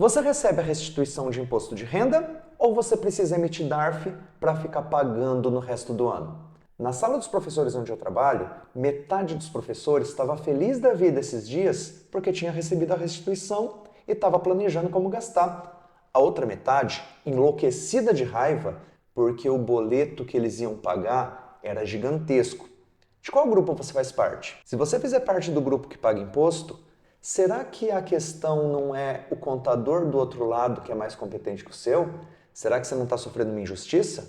Você recebe a restituição de imposto de renda ou você precisa emitir DARF para ficar pagando no resto do ano? Na sala dos professores onde eu trabalho, metade dos professores estava feliz da vida esses dias porque tinha recebido a restituição e estava planejando como gastar. A outra metade, enlouquecida de raiva porque o boleto que eles iam pagar era gigantesco. De qual grupo você faz parte? Se você fizer parte do grupo que paga imposto, será que a questão não é o contador do outro lado que é mais competente que o seu? Será que você não está sofrendo uma injustiça?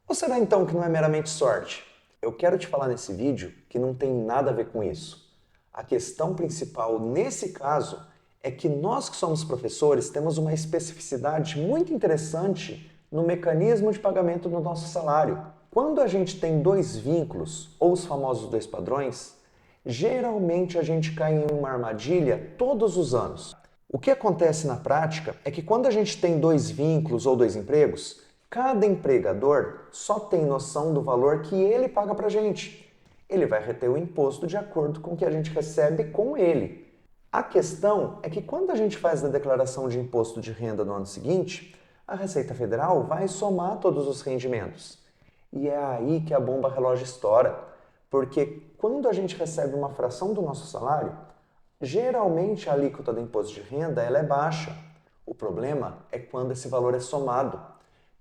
Ou será então que não é meramente sorte? Eu quero te falar nesse vídeo que não tem nada a ver com isso. A questão principal nesse caso é que nós que somos professores temos uma especificidade muito interessante no mecanismo de pagamento do nosso salário. Quando a gente tem dois vínculos, ou os famosos dois padrões, geralmente a gente cai em uma armadilha todos os anos. O que acontece na prática é que quando a gente tem dois vínculos ou dois empregos, cada empregador só tem noção do valor que ele paga pra gente. Ele vai reter o imposto de acordo com o que a gente recebe com ele. A questão é que quando a gente faz a declaração de imposto de renda no ano seguinte, a Receita Federal vai somar todos os rendimentos. E é aí que a bomba relógio estoura, porque quando a gente recebe uma fração do nosso salário, geralmente a alíquota do imposto de renda ela é baixa. O problema é quando esse valor é somado,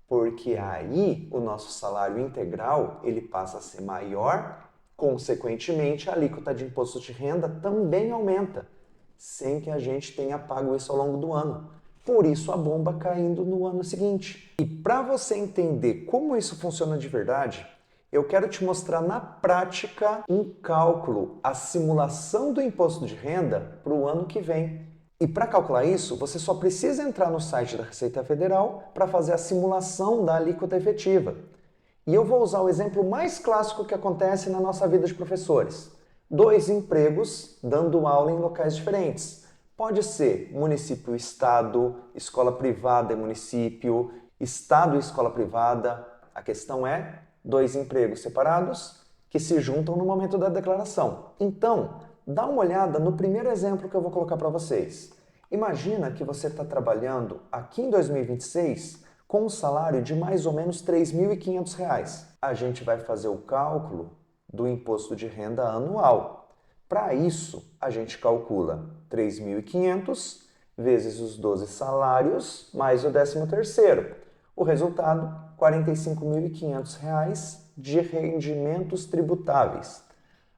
porque aí o nosso salário integral ele passa a ser maior, consequentemente a alíquota de imposto de renda também aumenta, sem que a gente tenha pago isso ao longo do ano. Por isso a bomba caindo no ano seguinte. E para você entender como isso funciona de verdade, eu quero te mostrar na prática um cálculo, a simulação do imposto de renda para o ano que vem. E para calcular isso, você só precisa entrar no site da Receita Federal para fazer a simulação da alíquota efetiva. E eu vou usar o exemplo mais clássico que acontece na nossa vida de professores. Dois empregos dando aula em locais diferentes. Pode ser município e estado, escola privada e município, estado e escola privada. A questão é dois empregos separados que se juntam no momento da declaração. Então, dá uma olhada no primeiro exemplo que eu vou colocar para vocês. Imagina que você está trabalhando aqui em 2026 com um salário de mais ou menos R$ 3.500. A gente vai fazer o cálculo do imposto de renda anual. Para isso, a gente calcula 3.500 vezes os 12 salários mais o 13º. O resultado, R$ 45.500 de rendimentos tributáveis.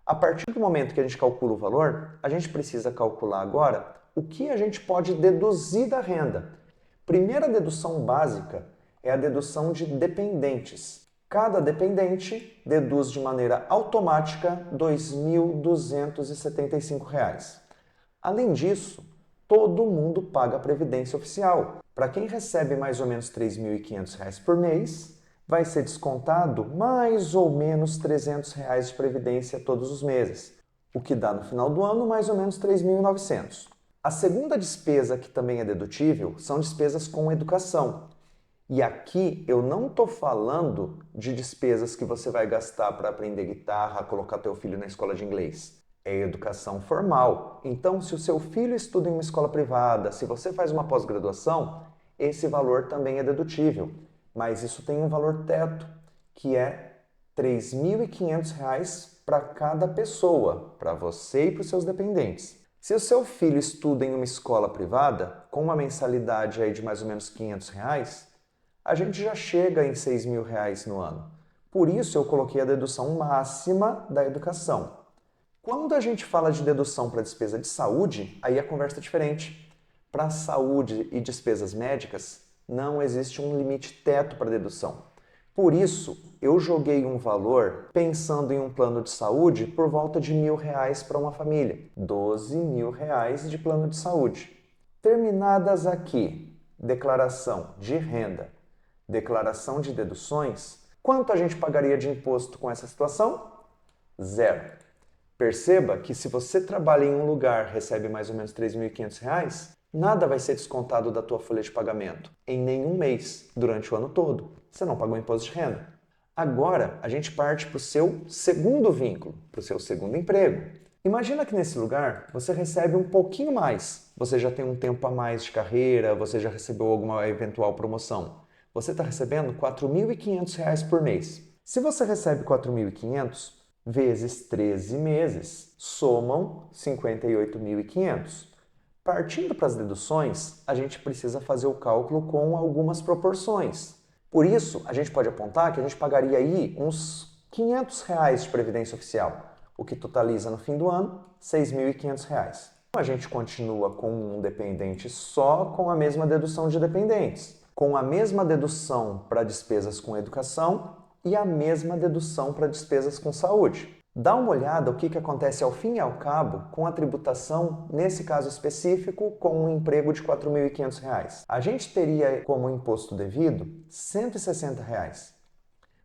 A partir do momento que a gente calcula o valor, a gente precisa calcular agora o que a gente pode deduzir da renda. Primeira dedução básica é a dedução de dependentes. Cada dependente deduz de maneira automática R$ 2.275. Além disso, todo mundo paga a previdência oficial. Para quem recebe mais ou menos R$ 3.500 por mês, vai ser descontado mais ou menos R$ 300 de previdência todos os meses, o que dá no final do ano mais ou menos 3.900. A segunda despesa que também é dedutível são despesas com educação. E aqui eu não estou falando de despesas que você vai gastar para aprender guitarra, colocar teu filho na escola de inglês. É educação formal. Então, se o seu filho estuda em uma escola privada, se você faz uma pós-graduação, esse valor também é dedutível. Mas isso tem um valor teto, que é R$ 3.500 para cada pessoa, para você e para os seus dependentes. Se o seu filho estuda em uma escola privada, com uma mensalidade aí de mais ou menos R$ 500, a gente já chega em R$ 6.000 no ano. Por isso eu coloquei a dedução máxima da educação. Quando a gente fala de dedução para despesa de saúde, aí a conversa é diferente. Para saúde e despesas médicas, não existe um limite teto para dedução. Por isso, eu joguei um valor pensando em um plano de saúde por volta de R$ 1.000 para uma família. R$ 12.000 de plano de saúde. Terminadas aqui, declaração de renda, declaração de deduções, quanto a gente pagaria de imposto com essa situação? Zero. Perceba que se você trabalha em um lugar e recebe mais ou menos R$ 3.500, nada vai ser descontado da tua folha de pagamento em nenhum mês durante o ano todo. Você não pagou imposto de renda. Agora, a gente parte para o seu segundo vínculo, para o seu segundo emprego. Imagina que nesse lugar você recebe um pouquinho mais. Você já tem um tempo a mais de carreira, você já recebeu alguma eventual promoção. Você está recebendo R$ 4.500 por mês. Se você recebe 4.500 vezes 13 meses, somam 58.500. Partindo para as deduções, a gente precisa fazer o cálculo com algumas proporções. Por isso, a gente pode apontar que a gente pagaria aí uns R$ 500 de previdência oficial, o que totaliza no fim do ano R$ 6.500. A gente continua com um dependente só com a mesma dedução de dependentes, com a mesma dedução para despesas com educação e a mesma dedução para despesas com saúde. Dá uma olhada o que acontece ao fim e ao cabo com a tributação, nesse caso específico, com um emprego de R$ 4.500. A gente teria como imposto devido R$ 160.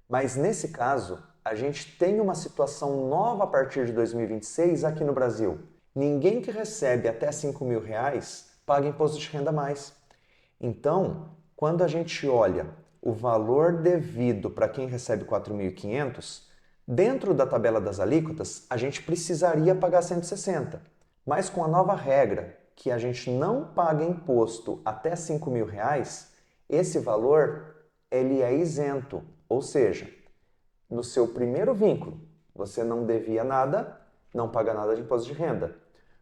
Mas nesse caso, a gente tem uma situação nova a partir de 2026 aqui no Brasil. Ninguém que recebe até R$ 5.000 paga imposto de renda mais. Então, quando a gente olha o valor devido para quem recebe 4.500, dentro da tabela das alíquotas, a gente precisaria pagar 160. Mas com a nova regra, que a gente não paga imposto até R$ 5.000, esse valor ele é isento. Ou seja, no seu primeiro vínculo, você não devia nada, não paga nada de imposto de renda.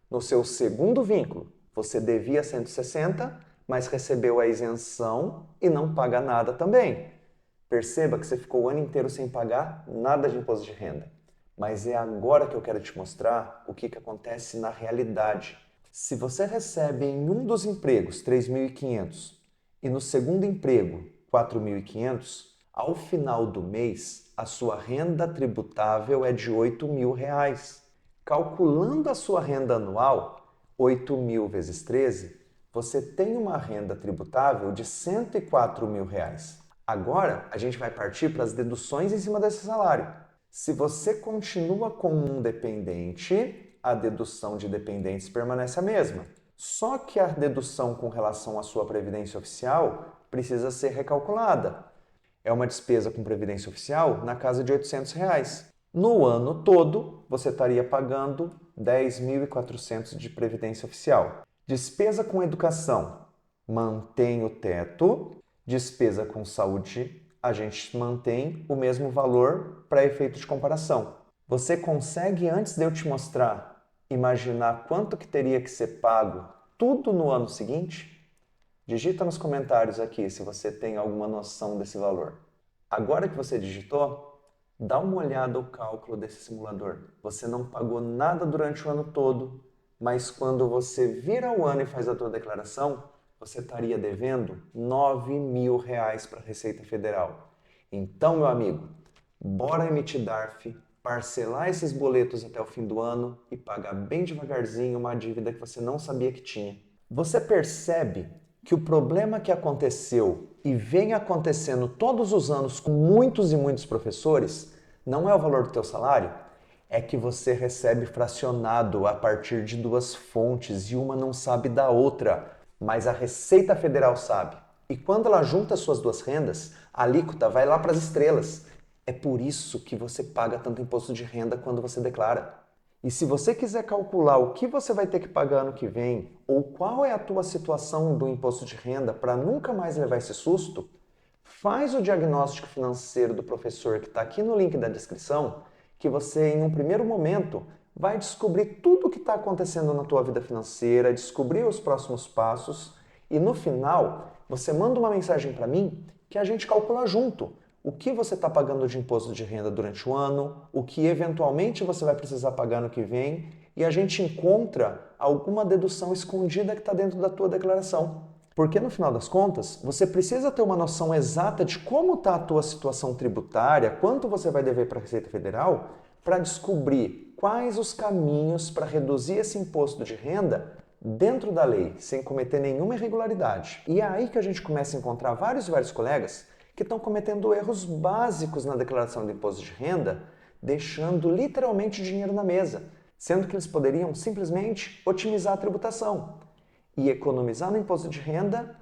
No seu segundo vínculo, você devia 160, mas recebeu a isenção e não paga nada também. Perceba que você ficou o ano inteiro sem pagar nada de imposto de renda. Mas é agora que eu quero te mostrar o que acontece na realidade. Se você recebe em um dos empregos R$ 3.500 e no segundo emprego R$ 4.500, ao final do mês a sua renda tributável é de R$ 8.000. Calculando a sua renda anual, 8.000 vezes 13, você tem uma renda tributável de R$ 104.000. Agora, a gente vai partir para as deduções em cima desse salário. Se você continua com um dependente, a dedução de dependentes permanece a mesma. Só que a dedução com relação à sua previdência oficial precisa ser recalculada. É uma despesa com previdência oficial na casa de R$ 800. No ano todo, você estaria pagando R$ 10.400 de previdência oficial. Despesa com educação, mantém o teto. Despesa com saúde, a gente mantém o mesmo valor para efeito de comparação. Você consegue, antes de eu te mostrar, imaginar quanto que teria que ser pago tudo no ano seguinte? Digita nos comentários aqui se você tem alguma noção desse valor. Agora que você digitou, dá uma olhada no cálculo desse simulador. Você não pagou nada durante o ano todo, mas quando você vira o ano e faz a tua declaração, você estaria devendo R$ 9.000 para a Receita Federal. Então, meu amigo, bora emitir DARF, parcelar esses boletos até o fim do ano e pagar bem devagarzinho uma dívida que você não sabia que tinha. Você percebe que o problema que aconteceu e vem acontecendo todos os anos com muitos e muitos professores não é o valor do teu salário? É que você recebe fracionado a partir de duas fontes e uma não sabe da outra. Mas a Receita Federal sabe. E quando ela junta as suas duas rendas, a alíquota vai lá para as estrelas. É por isso que você paga tanto imposto de renda quando você declara. E se você quiser calcular o que você vai ter que pagar ano que vem, ou qual é a tua situação do imposto de renda para nunca mais levar esse susto, faz o diagnóstico financeiro do professor que está aqui no link da descrição, que você, em um primeiro momento, vai descobrir tudo o que está acontecendo na tua vida financeira, descobrir os próximos passos e no final você manda uma mensagem para mim que a gente calcula junto o que você está pagando de imposto de renda durante o ano, o que eventualmente você vai precisar pagar no que vem e a gente encontra alguma dedução escondida que está dentro da tua declaração. Porque no final das contas, você precisa ter uma noção exata de como está a tua situação tributária, quanto você vai dever para a Receita Federal, para descobrir quais os caminhos para reduzir esse imposto de renda dentro da lei, sem cometer nenhuma irregularidade. E é aí que a gente começa a encontrar vários e vários colegas que estão cometendo erros básicos na declaração de imposto de renda, deixando literalmente dinheiro na mesa, sendo que eles poderiam simplesmente otimizar a tributação e economizar no imposto de renda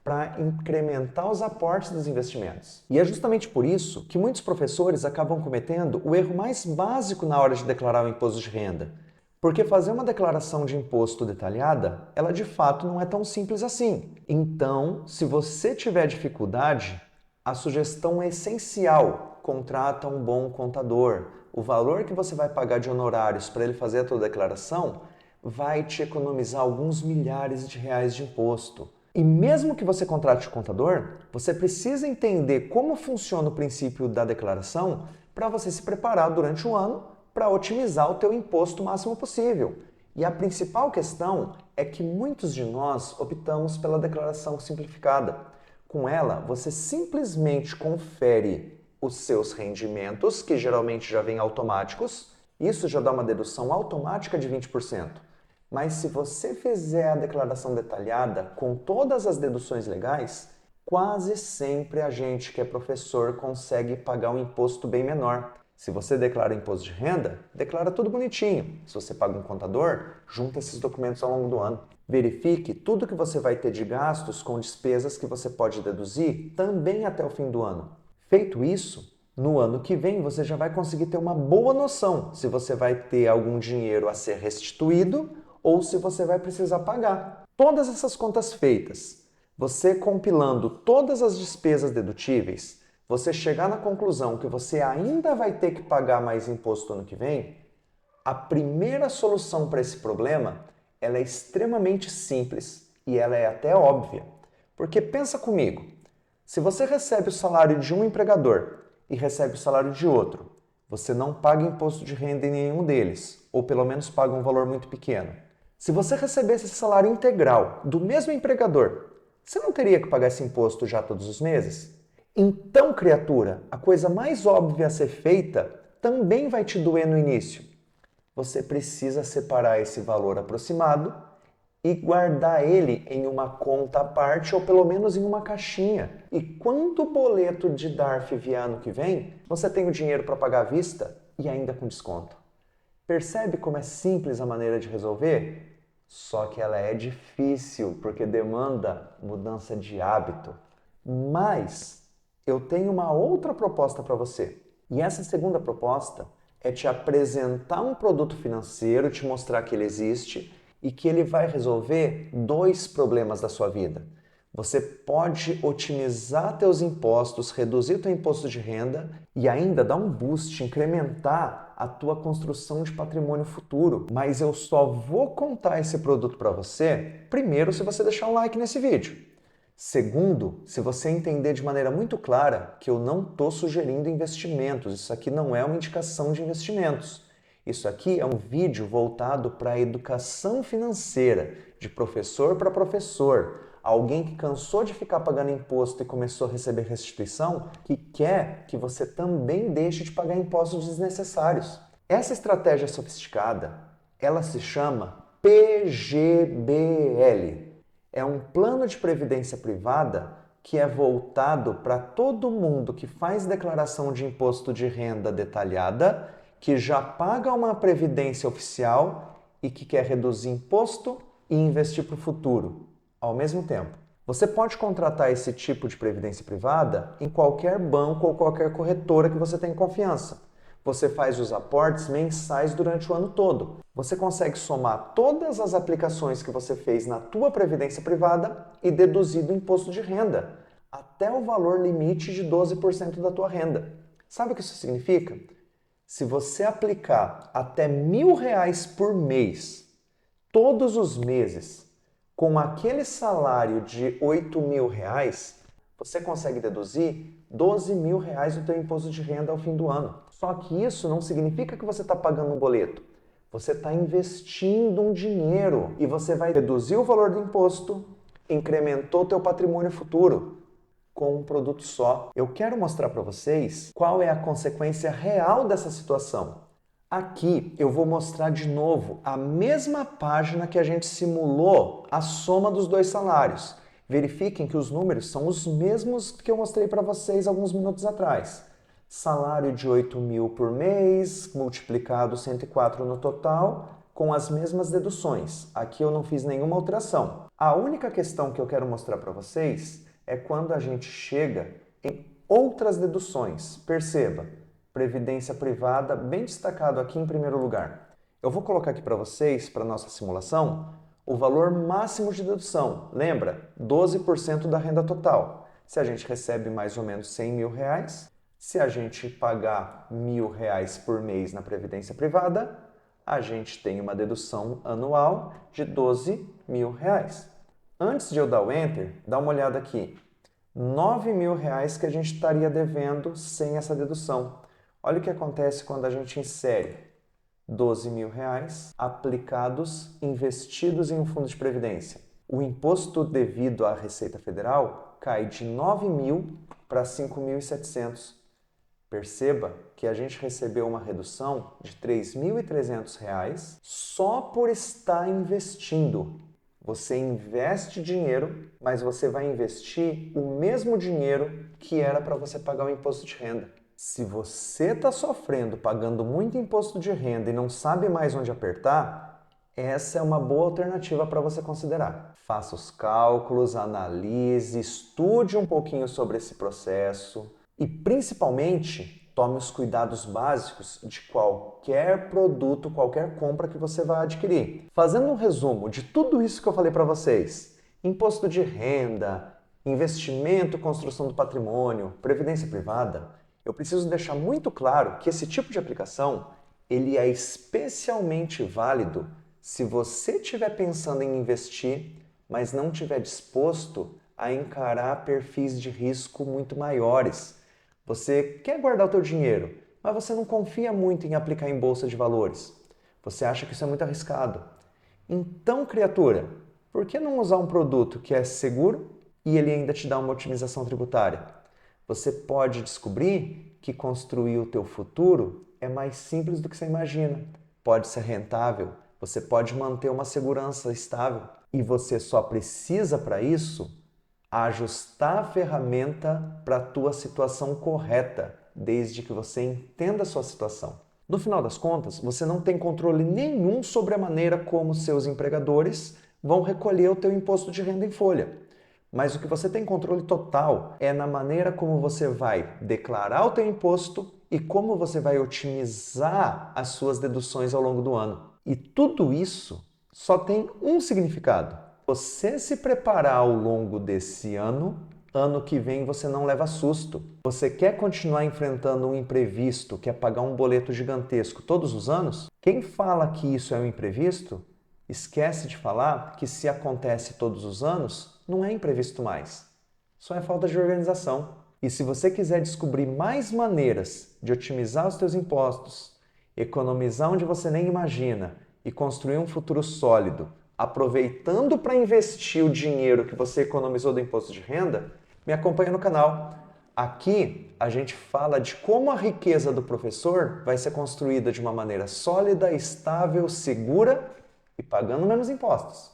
para incrementar os aportes dos investimentos. E é justamente por isso que muitos professores acabam cometendo o erro mais básico na hora de declarar o imposto de renda, Porque fazer uma declaração de imposto detalhada, ela de fato não é tão simples assim. Então, se você tiver dificuldade, a sugestão é essencial: contrata um bom contador. O valor que você vai pagar de honorários para ele fazer a tua declaração vai te economizar alguns milhares de reais de imposto. E mesmo que você contrate o contador, você precisa entender como funciona o princípio da declaração para você se preparar durante o ano para otimizar o teu imposto o máximo possível. E a principal questão é que muitos de nós optamos pela declaração simplificada. Com ela, você simplesmente confere os seus rendimentos, que geralmente já vêm automáticos. Isso já dá uma dedução automática de 20%. Mas se você fizer a declaração detalhada com todas as deduções legais, quase sempre a gente que é professor consegue pagar um imposto bem menor. Se você declara imposto de renda, declara tudo bonitinho. Se você paga um contador, junta esses documentos ao longo do ano. Verifique tudo que você vai ter de gastos com despesas que você pode deduzir também até o fim do ano. Feito isso, no ano que vem você já vai conseguir ter uma boa noção se você vai ter algum dinheiro a ser restituído ou se você vai precisar pagar. Todas essas contas feitas, você compilando todas as despesas dedutíveis, você chegar na conclusão que você ainda vai ter que pagar mais imposto ano que vem, a primeira solução para esse problema, ela é extremamente simples e ela é até óbvia. Porque pensa comigo, se você recebe o salário de um empregador e recebe o salário de outro, você não paga imposto de renda em nenhum deles, ou pelo menos paga um valor muito pequeno. Se você recebesse esse salário integral do mesmo empregador, você não teria que pagar esse imposto já todos os meses? Então, criatura, a coisa mais óbvia a ser feita também vai te doer no início. Você precisa separar esse valor aproximado e guardar ele em uma conta à parte ou pelo menos em uma caixinha. E quando o boleto de DARF vier ano que vem, você tem o dinheiro para pagar à vista e ainda com desconto. Percebe como é simples a maneira de resolver? Só que ela é difícil porque demanda mudança de hábito. Mas eu tenho uma outra proposta para você. E essa segunda proposta é te apresentar um produto financeiro, te mostrar que ele existe e que ele vai resolver dois problemas da sua vida. Você pode otimizar teus impostos, reduzir teu imposto de renda e ainda dar um boost, incrementar a tua construção de patrimônio futuro. Mas eu só vou contar esse produto para você, primeiro, se você deixar um like nesse vídeo. Segundo, se você entender de maneira muito clara que eu não estou sugerindo investimentos, isso aqui não é uma indicação de investimentos. Isso aqui é um vídeo voltado para a educação financeira, de professor para professor. Alguém que cansou de ficar pagando imposto e começou a receber restituição, que quer que você também deixe de pagar impostos desnecessários. Essa estratégia sofisticada, ela se chama PGBL. É um plano de previdência privada que é voltado para todo mundo que faz declaração de imposto de renda detalhada, que já paga uma previdência oficial e que quer reduzir imposto e investir para o futuro ao mesmo tempo. Você pode contratar esse tipo de previdência privada em qualquer banco ou qualquer corretora que você tenha confiança. Você faz os aportes mensais durante o ano todo. Você consegue somar todas as aplicações que você fez na tua previdência privada e deduzir do imposto de renda, até o valor limite de 12% da tua renda. Sabe o que isso significa? Se você aplicar até R$ 1.000 por mês, todos os meses, com aquele salário de R$ 8.000, você consegue deduzir R$ 12.000 do teu imposto de renda ao fim do ano. Só que isso não significa que você está pagando um boleto. Você está investindo um dinheiro e você vai reduzir o valor do imposto, incrementou o teu patrimônio futuro com um produto só. Eu quero mostrar para vocês qual é a consequência real dessa situação. Aqui eu vou mostrar de novo a mesma página que a gente simulou a soma dos dois salários. Verifiquem que os números são os mesmos que eu mostrei para vocês alguns minutos atrás. Salário de 8.000 por mês, multiplicado 104 no total, com as mesmas deduções. Aqui eu não fiz nenhuma alteração. A única questão que eu quero mostrar para vocês é quando a gente chega em outras deduções. Perceba, previdência privada bem destacado aqui em primeiro lugar. Eu vou colocar aqui para vocês, para nossa simulação, o valor máximo de dedução. Lembra? 12% da renda total. Se a gente recebe mais ou menos R$100.000, se a gente pagar R$1.000 por mês na Previdência Privada, a gente tem uma dedução anual de R$12.000. Antes de eu dar o Enter, dá uma olhada aqui. R$9.000 que a gente estaria devendo sem essa dedução. Olha o que acontece quando a gente insere R$12.000 aplicados, investidos em um fundo de previdência. O imposto devido à Receita Federal cai de 9.000 para 5.700. Perceba que a gente recebeu uma redução de R$3.300 só por estar investindo. Você investe dinheiro, mas você vai investir o mesmo dinheiro que era para você pagar o imposto de renda. Se você está sofrendo pagando muito imposto de renda e não sabe mais onde apertar, essa é uma boa alternativa para você considerar. Faça os cálculos, analise, estude um pouquinho sobre esse processo e, principalmente, tome os cuidados básicos de qualquer produto, qualquer compra que você vai adquirir. Fazendo um resumo de tudo isso que eu falei para vocês, imposto de renda, investimento, construção do patrimônio, previdência privada, eu preciso deixar muito claro que esse tipo de aplicação ele é especialmente válido se você estiver pensando em investir, mas não estiver disposto a encarar perfis de risco muito maiores. Você quer guardar o teu dinheiro, mas você não confia muito em aplicar em bolsa de valores. Você acha que isso é muito arriscado. Então, criatura, por que não usar um produto que é seguro e ele ainda te dá uma otimização tributária? Você pode descobrir que construir o teu futuro é mais simples do que você imagina. Pode ser rentável, você pode manter uma segurança estável e você só precisa para isso ajustar a ferramenta para a tua situação correta, desde que você entenda a sua situação. No final das contas, você não tem controle nenhum sobre a maneira como seus empregadores vão recolher o teu imposto de renda em folha. Mas o que você tem controle total é na maneira como você vai declarar o teu imposto e como você vai otimizar as suas deduções ao longo do ano. E tudo isso só tem um significado. Você se preparar ao longo desse ano que vem você não leva susto. Você quer continuar enfrentando um imprevisto, quer pagar um boleto gigantesco todos os anos? Quem fala que isso é um imprevisto, esquece de falar que se acontece todos os anos, não é imprevisto mais. Só é falta de organização. E se você quiser descobrir mais maneiras de otimizar os teus impostos, economizar onde você nem imagina e construir um futuro sólido, aproveitando para investir o dinheiro que você economizou do imposto de renda, me acompanha no canal. Aqui a gente fala de como a riqueza do professor vai ser construída de uma maneira sólida, estável, segura e pagando menos impostos.